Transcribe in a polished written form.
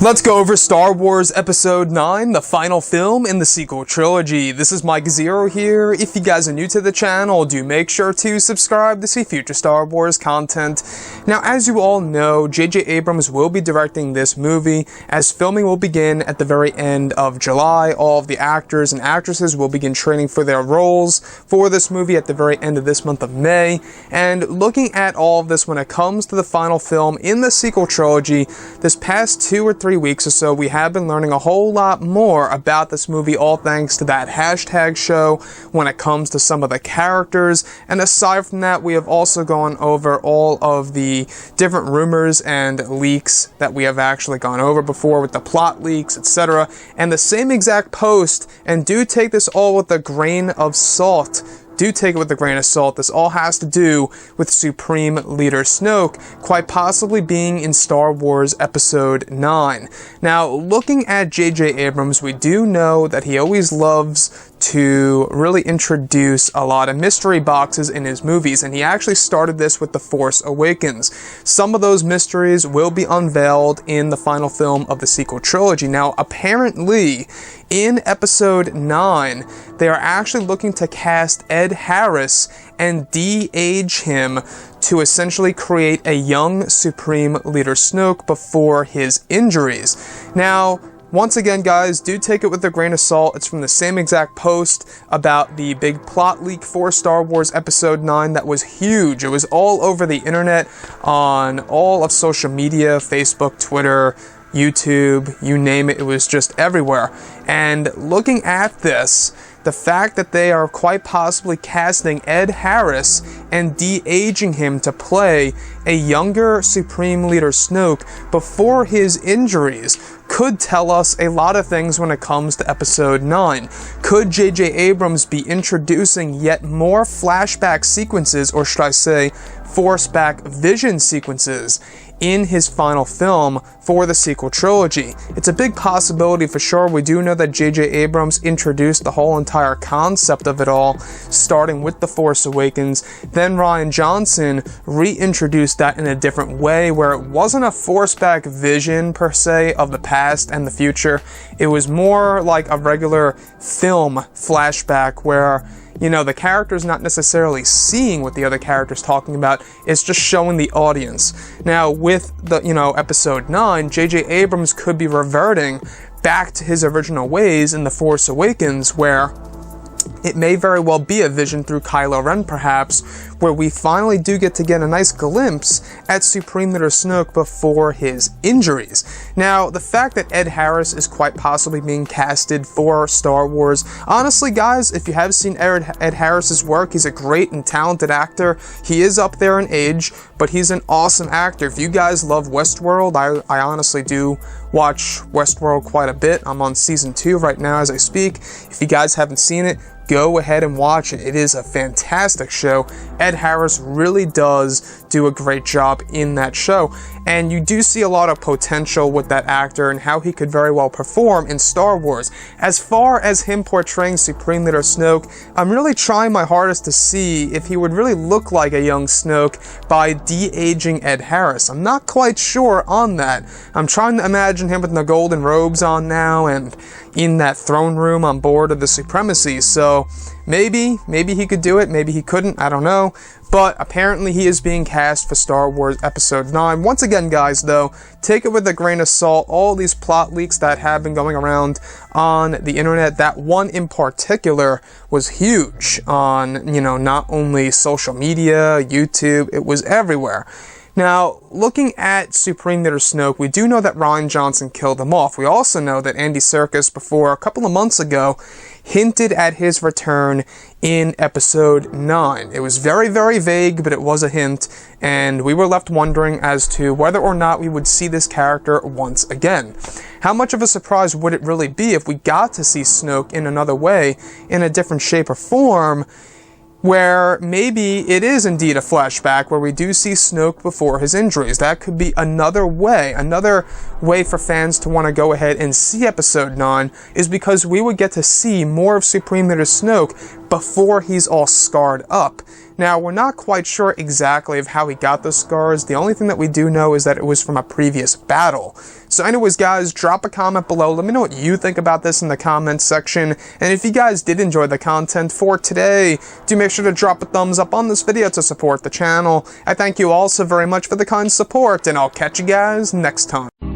Let's go over Star Wars Episode 9, the final film in the sequel trilogy. This is Mike Zero here. If you guys are new to the channel, do make sure to subscribe to see future Star Wars content. Now, as you all know, J.J. Abrams will be directing this movie, as filming will begin at the very end of July. All of the actors and actresses will begin training for their roles for this movie at the very end of this month of May. And looking at all of this when it comes to the final film in the sequel trilogy, this past 2 or 3 weeks or so, we have been learning a whole lot more about this movie, all thanks to that hashtag show when it comes to some of the characters. And aside from that, we have also gone over all of the different rumors and leaks that we have actually gone over before with the plot leaks, etc. And the same exact post, and do take this all with a grain of salt. Do take it with a grain of salt. This all has to do with Supreme Leader Snoke quite possibly being in Star Wars Episode 9. Now, looking at J.J. Abrams, we do know that he always loves to really introduce a lot of mystery boxes in his movies, and he actually started this with The Force Awakens. Some of those mysteries will be unveiled in the final film of the sequel trilogy. Now, apparently, in Episode 9, they are actually looking to cast Ed Harris and de-age him to essentially create a young Supreme Leader Snoke before his injuries. Now, once again, guys, do take it with a grain of salt. It's from the same exact post about the big plot leak for Star Wars Episode 9 that was huge. It was all over the internet, on all of social media, Facebook, Twitter, YouTube, you name it. It was just everywhere. And looking at this, the fact that they are quite possibly casting Ed Harris and de-aging him to play a younger Supreme Leader Snoke before his injuries could tell us a lot of things when it comes to Episode 9. Could J.J. Abrams be introducing yet more flashback sequences, or should I say, force-back vision sequences, in his final film for the sequel trilogy? It's a big possibility for sure. We do know that J.J. Abrams introduced the whole entire concept of it all, starting with The Force Awakens. Then Rian Johnson reintroduced that in a different way, where it wasn't a force-back vision per se of the past and the future. It was more like a regular film flashback where, you know, the character's not necessarily seeing what the other character's talking about, it's just showing the audience. Now, with the, Episode 9, J.J. Abrams could be reverting back to his original ways in The Force Awakens, where it may very well be a vision through Kylo Ren, perhaps, where we finally do get a nice glimpse at Supreme Leader Snoke before his injuries. Now, the fact that Ed Harris is quite possibly being casted for Star Wars, honestly, guys, if you have seen Ed Harris's work, he's a great and talented actor. He is up there in age, but he's an awesome actor. If you guys love Westworld, I honestly do watch Westworld quite a bit. I'm on Season 2 right now as I speak. If you guys haven't seen it, go ahead and watch it. It is a fantastic show. Ed Harris really does do a great job in that show. And you do see a lot of potential with that actor and how he could very well perform in Star Wars. As far as him portraying Supreme Leader Snoke, I'm really trying my hardest to see if he would really look like a young Snoke by de-aging Ed Harris. I'm not quite sure on that. I'm trying to imagine him with the golden robes on now and in that throne room on board of the Supremacy. So maybe he could do it, maybe he couldn't, I don't know. But apparently he is being cast for Star Wars Episode 9. Once again, guys, though, take it with a grain of salt. All these plot leaks that have been going around on the internet, that one in particular was huge on, not only social media, YouTube, it was everywhere. Now, looking at Supreme Leader Snoke, we do know that Rian Johnson killed him off. We also know that Andy Serkis, before a couple of months ago, hinted at his return in Episode 9. It was very, very vague, but it was a hint, and we were left wondering as to whether or not we would see this character once again. How much of a surprise would it really be if we got to see Snoke in another way, in a different shape or form, where maybe it is indeed a flashback where we do see Snoke before his injuries? That could be another way for fans to want to go ahead and see Episode 9, is because we would get to see more of Supreme Leader Snoke before he's all scarred up. Now, we're not quite sure exactly of how he got those scars. The only thing that we do know is that it was from a previous battle. So anyways, guys, drop a comment below. Let me know what you think about this in the comments section. And if you guys did enjoy the content for today, do make sure to drop a thumbs up on this video to support the channel. I thank you all so very much for the kind support, and I'll catch you guys next time.